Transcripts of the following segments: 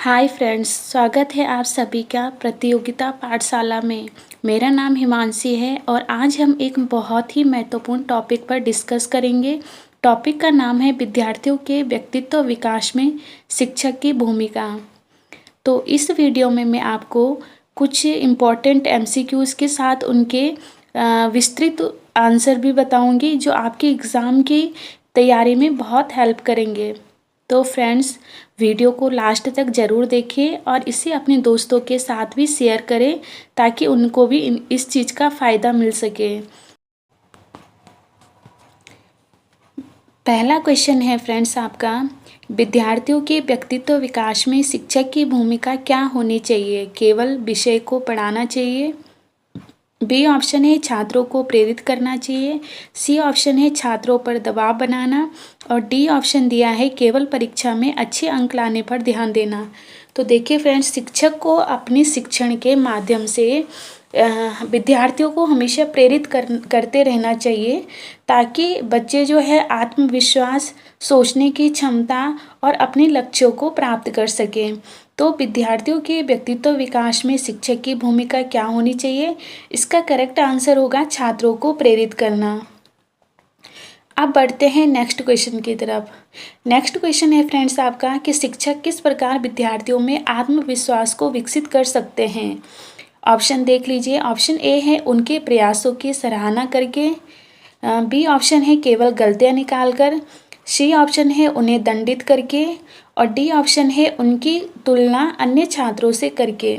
Hi friends, स्वागत है आप सभी का प्रतियोगिता पाठशाला में। मेरा नाम हिमांशी है और आज हम एक बहुत ही महत्वपूर्ण टॉपिक पर डिस्कस करेंगे। टॉपिक का नाम है विद्यार्थियों के व्यक्तित्व विकास में शिक्षक की भूमिका। तो इस वीडियो में मैं आपको कुछ इम्पॉर्टेंट एमसीक्यूज़ के साथ उनके विस्तृत आंसर भी बताऊंगी जो आपके एग्ज़ाम की तैयारी में बहुत हेल्प करेंगे। तो फ्रेंड्स, वीडियो को लास्ट तक ज़रूर देखें और इसे अपने दोस्तों के साथ भी शेयर करें ताकि उनको भी इस चीज़ का फ़ायदा मिल सके। पहला क्वेश्चन है फ्रेंड्स आपका, विद्यार्थियों के व्यक्तित्व विकास में शिक्षक की भूमिका क्या होनी चाहिए? केवल विषय को पढ़ाना चाहिए? बी ऑप्शन है छात्रों को प्रेरित करना चाहिए। सी ऑप्शन है छात्रों पर दबाव बनाना और डी ऑप्शन दिया है केवल परीक्षा में अच्छे अंक लाने पर ध्यान देना। तो देखिए फ्रेंड्स, शिक्षक को अपने शिक्षण के माध्यम से विद्यार्थियों को हमेशा प्रेरित करते रहना चाहिए ताकि बच्चे जो है आत्मविश्वास, सोचने की क्षमता और अपने लक्ष्यों को प्राप्त कर सकें। तो विद्यार्थियों के व्यक्तित्व विकास में शिक्षक की भूमिका क्या होनी चाहिए? इसका करेक्ट आंसर होगा छात्रों को प्रेरित करना। अब बढ़ते हैं नेक्स्ट क्वेश्चन की तरफ। नेक्स्ट क्वेश्चन है फ्रेंड्स आपका कि शिक्षक किस प्रकार विद्यार्थियों में आत्मविश्वास को विकसित कर सकते हैं? ऑप्शन देख लीजिए। ऑप्शन ए है उनके प्रयासों की सराहना करके। बी ऑप्शन है केवल गलतियां निकाल कर। सी ऑप्शन है उन्हें दंडित करके और डी ऑप्शन है उनकी तुलना अन्य छात्रों से करके।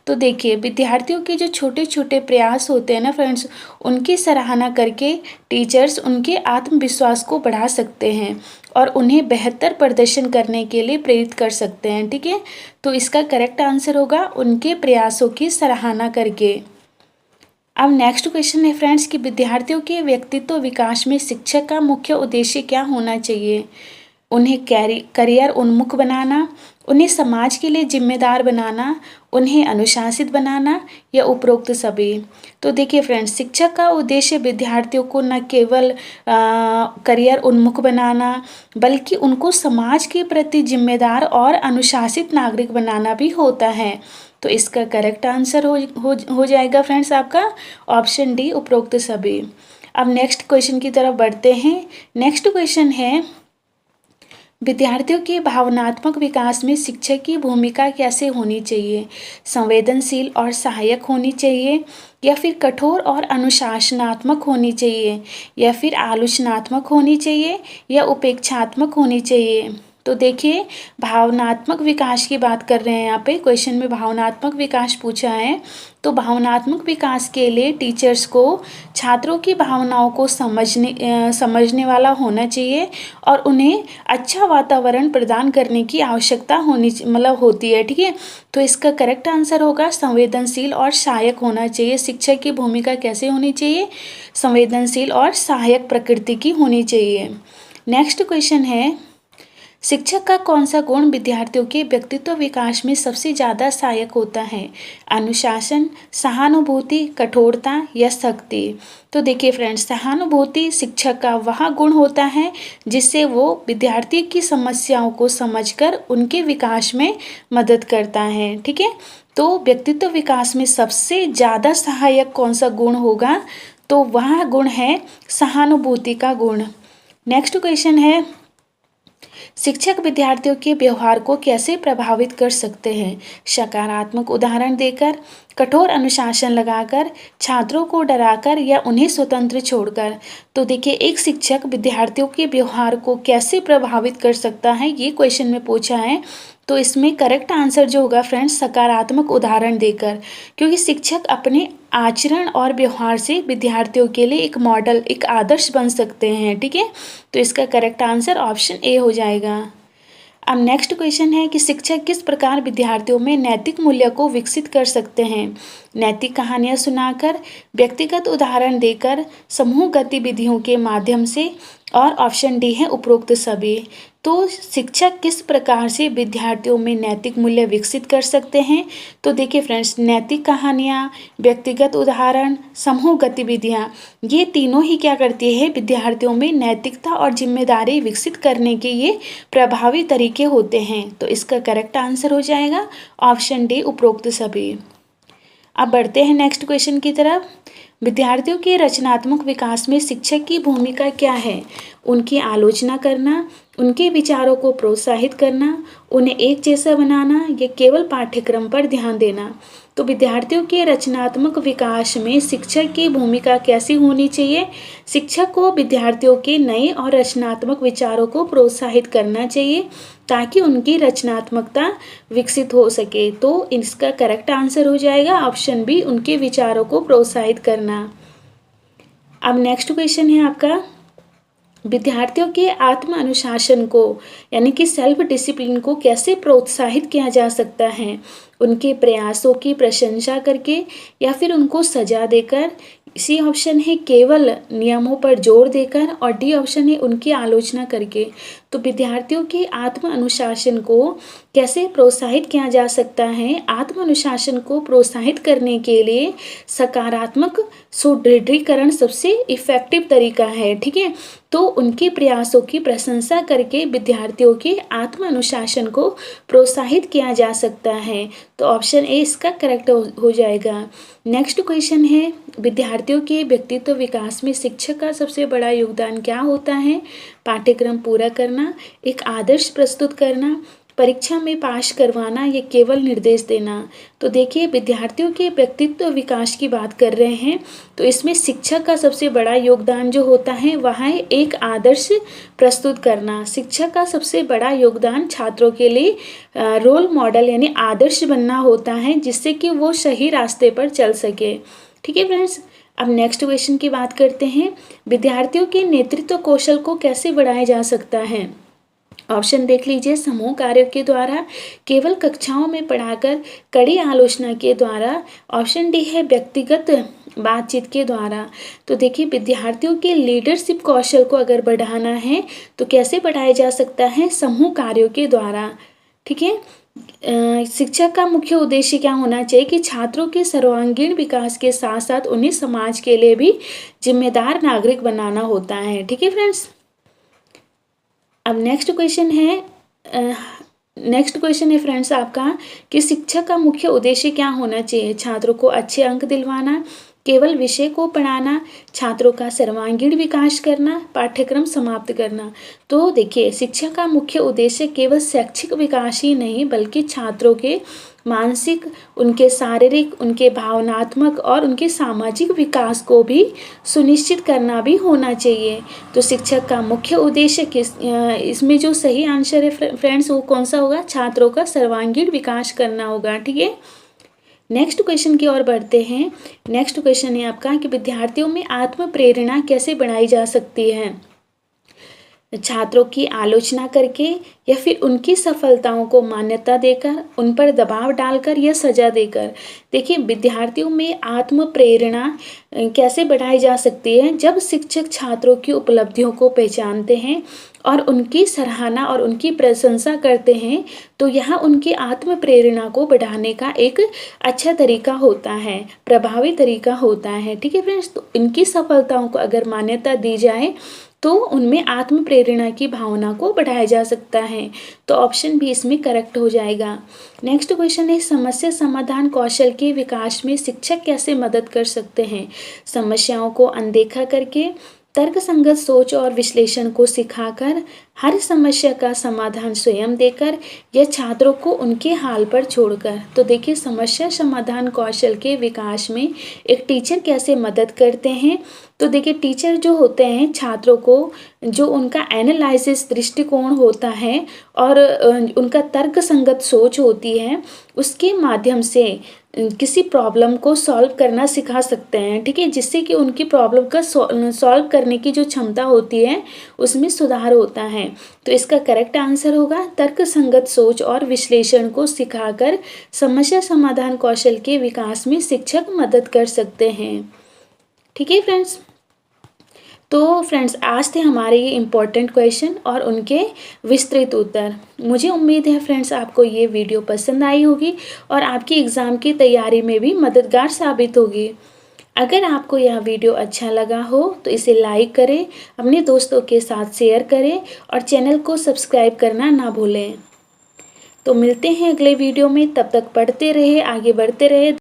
तो देखिए, विद्यार्थियों के जो छोटे छोटे प्रयास होते हैं ना फ्रेंड्स, उनकी सराहना करके टीचर्स उनके आत्मविश्वास को बढ़ा सकते हैं और उन्हें बेहतर प्रदर्शन करने के लिए प्रेरित कर सकते हैं। ठीक है, तो इसका करेक्ट आंसर होगा उनके प्रयासों की सराहना करके। अब नेक्स्ट क्वेश्चन है फ्रेंड्स कि विद्यार्थियों के व्यक्तित्व विकास में शिक्षक का मुख्य उद्देश्य क्या होना चाहिए? उन्हें करियर उन्मुख बनाना, उन्हें समाज के लिए जिम्मेदार बनाना, उन्हें अनुशासित बनाना या उपरोक्त सभी। तो देखिए फ्रेंड्स, शिक्षक का उद्देश्य विद्यार्थियों को न केवल करियर उन्मुख बनाना बल्कि उनको समाज के प्रति जिम्मेदार और अनुशासित नागरिक बनाना भी होता है। तो इसका करेक्ट आंसर हो जाएगा फ्रेंड्स आपका ऑप्शन डी, उपरोक्त सभी। अब नेक्स्ट क्वेश्चन की तरफ बढ़ते हैं। नेक्स्ट क्वेश्चन है विद्यार्थियों के भावनात्मक विकास में शिक्षक की भूमिका कैसे होनी चाहिए? संवेदनशील और सहायक होनी चाहिए या फिर कठोर और अनुशासनात्मक होनी चाहिए या फिर आलोचनात्मक होनी चाहिए या उपेक्षात्मक होनी चाहिए? तो देखिए, भावनात्मक विकास की बात कर रहे हैं यहाँ पे। क्वेश्चन में भावनात्मक विकास पूछा है, तो भावनात्मक विकास के लिए टीचर्स को छात्रों की भावनाओं को समझने वाला होना चाहिए और उन्हें अच्छा वातावरण प्रदान करने की आवश्यकता होती है। ठीक है, तो इसका करेक्ट आंसर होगा संवेदनशील और सहायक होना चाहिए। शिक्षक की भूमिका कैसे होनी चाहिए? संवेदनशील और सहायक प्रकृति की होनी चाहिए। नेक्स्ट क्वेश्चन है, शिक्षक का कौन सा गुण विद्यार्थियों के व्यक्तित्व विकास में सबसे ज़्यादा सहायक होता है? अनुशासन, सहानुभूति, कठोरता या सख्ती? तो देखिए फ्रेंड्स, सहानुभूति शिक्षक का वह गुण होता है जिससे वो विद्यार्थी की समस्याओं को समझकर उनके विकास में मदद करता है। ठीक है, तो व्यक्तित्व विकास में सबसे ज़्यादा सहायक कौन सा गुण होगा? तो वह गुण है सहानुभूति का गुण। नेक्स्ट क्वेश्चन है, शिक्षक विद्यार्थियों के व्यवहार को कैसे प्रभावित कर सकते हैं? सकारात्मक उदाहरण देकर, कठोर अनुशासन लगाकर, छात्रों को डराकर या उन्हें स्वतंत्र छोड़कर? तो देखिए, एक शिक्षक विद्यार्थियों के व्यवहार को कैसे प्रभावित कर सकता है, ये क्वेश्चन में पूछा है। तो इसमें करेक्ट आंसर जो होगा फ्रेंड्स, सकारात्मक उदाहरण देकर, क्योंकि शिक्षक अपने आचरण और व्यवहार से विद्यार्थियों के लिए एक मॉडल, एक आदर्श बन सकते हैं। ठीक है, तो इसका करेक्ट आंसर ऑप्शन ए हो जाएगा। अब नेक्स्ट क्वेश्चन है कि शिक्षक किस प्रकार विद्यार्थियों में नैतिक मूल्य को विकसित कर सकते हैं? नैतिक कहानियाँ सुनाकर, व्यक्तिगत उदाहरण देकर, समूह गतिविधियों के माध्यम से, और ऑप्शन डी है उपरोक्त सभी। तो शिक्षक किस प्रकार से विद्यार्थियों में नैतिक मूल्य विकसित कर सकते हैं? तो देखिए फ्रेंड्स, नैतिक कहानियाँ, व्यक्तिगत उदाहरण, समूह गतिविधियाँ, ये तीनों ही क्या करती है, विद्यार्थियों में नैतिकता और जिम्मेदारी विकसित करने के ये प्रभावी तरीके होते हैं। तो इसका करेक्ट आंसर हो जाएगा ऑप्शन डी उपरोक्त सभी। अब बढ़ते हैं नेक्स्ट क्वेश्चन की तरफ। विद्यार्थियों के रचनात्मक विकास में शिक्षक की भूमिका क्या है? उनकी आलोचना करना, उनके विचारों को प्रोत्साहित करना, उन्हें एक जैसा बनाना या केवल पाठ्यक्रम पर ध्यान देना। तो विद्यार्थियों के रचनात्मक विकास में शिक्षक की भूमिका कैसी होनी चाहिए? शिक्षक को विद्यार्थियों के नए और रचनात्मक विचारों को प्रोत्साहित करना चाहिए ताकि उनकी रचनात्मकता विकसित हो सके। तो इसका करेक्ट आंसर हो जाएगा ऑप्शन बी, उनके विचारों को प्रोत्साहित करना। अब नेक्स्ट क्वेश्चन है आपका, विद्यार्थियों के आत्म अनुशासन को यानी कि सेल्फ डिसिप्लिन को कैसे प्रोत्साहित किया जा सकता है? उनके प्रयासों की प्रशंसा करके या फिर उनको सजा देकर? सी ऑप्शन है केवल नियमों पर जोर देकर और डी ऑप्शन है उनकी आलोचना करके। तो विद्यार्थियों के आत्म अनुशासन को कैसे प्रोत्साहित किया जा सकता है? आत्म अनुशासन को प्रोत्साहित करने के लिए सकारात्मक सुदृढ़ीकरण सबसे इफेक्टिव तरीका है, ठीक है। तो उनके प्रयासों की प्रशंसा करके विद्यार्थियों के आत्म अनुशासन को प्रोत्साहित किया जा सकता है। तो ऑप्शन ए इसका करेक्ट हो जाएगा। नेक्स्ट क्वेश्चन है, विद्यार्थियों के व्यक्तित्व विकास में शिक्षक का सबसे बड़ा योगदान क्या होता है? पाठ्यक्रम पूरा करना, एक आदर्श प्रस्तुत करना, परीक्षा में पास करवाना या केवल निर्देश देना? तो देखिए, विद्यार्थियों के व्यक्तित्व विकास की बात कर रहे हैं तो इसमें शिक्षक का सबसे बड़ा योगदान जो होता है वह है एक आदर्श प्रस्तुत करना। शिक्षक का सबसे बड़ा योगदान छात्रों के लिए रोल मॉडल यानी आदर्श बनना होता है जिससे कि वो सही रास्ते पर चल सके, ठीक है फ्रेंड्स। अब नेक्स्ट क्वेश्चन की बात करते हैं, विद्यार्थियों के नेतृत्व कौशल को कैसे बढ़ाया जा सकता है? ऑप्शन देख लीजिए, समूह कार्यों के द्वारा, केवल कक्षाओं में पढ़ाकर, कड़ी आलोचना के द्वारा, ऑप्शन डी है व्यक्तिगत बातचीत के द्वारा। तो देखिए, विद्यार्थियों के लीडरशिप कौशल को अगर बढ़ाना है तो कैसे बढ़ाया जा सकता है? समूह कार्यों के द्वारा, ठीक है। शिक्षक का मुख्य उद्देश्य क्या होना चाहिए कि छात्रों के सर्वांगीण विकास के साथ साथ उन्हें समाज के लिए भी जिम्मेदार नागरिक बनाना होता है, ठीक है फ्रेंड्स। अब नेक्स्ट क्वेश्चन है फ्रेंड्स आपका कि शिक्षक का मुख्य उद्देश्य क्या होना चाहिए? छात्रों को अच्छे अंक दिलवाना, केवल विषय को पढ़ाना, छात्रों का सर्वांगीण विकास करना, पाठ्यक्रम समाप्त करना। तो देखिए, शिक्षक का मुख्य उद्देश्य केवल शैक्षिक विकास ही नहीं बल्कि छात्रों के मानसिक, उनके शारीरिक, उनके भावनात्मक और उनके सामाजिक विकास को भी सुनिश्चित करना भी होना चाहिए। तो शिक्षक का मुख्य उद्देश्य इसमें जो सही आंसर है फ्रेंड्स वो कौन सा होगा? छात्रों का सर्वांगीण विकास करना होगा, ठीक है। नेक्स्ट क्वेश्चन की ओर बढ़ते हैं। नेक्स्ट क्वेश्चन है आपका कि विद्यार्थियों में आत्म प्रेरणा कैसे बढ़ाई जा सकती है? छात्रों की आलोचना करके या फिर उनकी सफलताओं को मान्यता देकर, उन पर दबाव डालकर या सजा देकर? देखिए, विद्यार्थियों में आत्म प्रेरणा कैसे बढ़ाई जा सकती है? जब शिक्षक छात्रों की उपलब्धियों को पहचानते हैं और उनकी सराहना और उनकी प्रशंसा करते हैं तो यह उनकी आत्म प्रेरणा को बढ़ाने का एक अच्छा तरीका होता है, प्रभावी तरीका होता है, ठीक है फ्रेंड्स। तो इनकी सफलताओं को अगर मान्यता दी जाए तो उनमें आत्म प्रेरणा की भावना को बढ़ाया जा सकता है। तो ऑप्शन बी इसमें करेक्ट हो जाएगा। नेक्स्ट क्वेश्चन है, समस्या समाधान कौशल के विकास में शिक्षक कैसे मदद कर सकते हैं? समस्याओं को अनदेखा करके, तर्कसंगत सोच और विश्लेषण को सिखाकर, हर समस्या का समाधान स्वयं देकर या छात्रों को उनके हाल पर छोड़कर? तो देखिए, समस्या समाधान कौशल के विकास में एक टीचर कैसे मदद करते हैं? तो देखिए, टीचर जो होते हैं छात्रों को जो उनका एनालिसिस दृष्टिकोण होता है और उनका तर्कसंगत सोच होती है उसके माध्यम से किसी प्रॉब्लम को सॉल्व करना सिखा सकते हैं, ठीक है, जिससे कि उनकी प्रॉब्लम का सॉल्व करने की जो क्षमता होती है उसमें सुधार होता है। तो इसका करेक्ट आंसर होगा तर्कसंगत सोच और विश्लेषण को सिखाकर समस्या समाधान कौशल के विकास में शिक्षक मदद कर सकते हैं, ठीक है फ्रेंड्स। तो फ्रेंड्स आज थे हमारे ये इम्पोर्टेंट क्वेश्चन और उनके विस्तृत उत्तर। मुझे उम्मीद है फ्रेंड्स आपको ये वीडियो पसंद आई होगी और आपकी एग्ज़ाम की तैयारी में भी मददगार साबित होगी। अगर आपको यह वीडियो अच्छा लगा हो तो इसे लाइक करें, अपने दोस्तों के साथ शेयर करें और चैनल को सब्सक्राइब करना ना भूलें। तो मिलते हैं अगले वीडियो में, तब तक पढ़ते रहे, आगे बढ़ते रहे।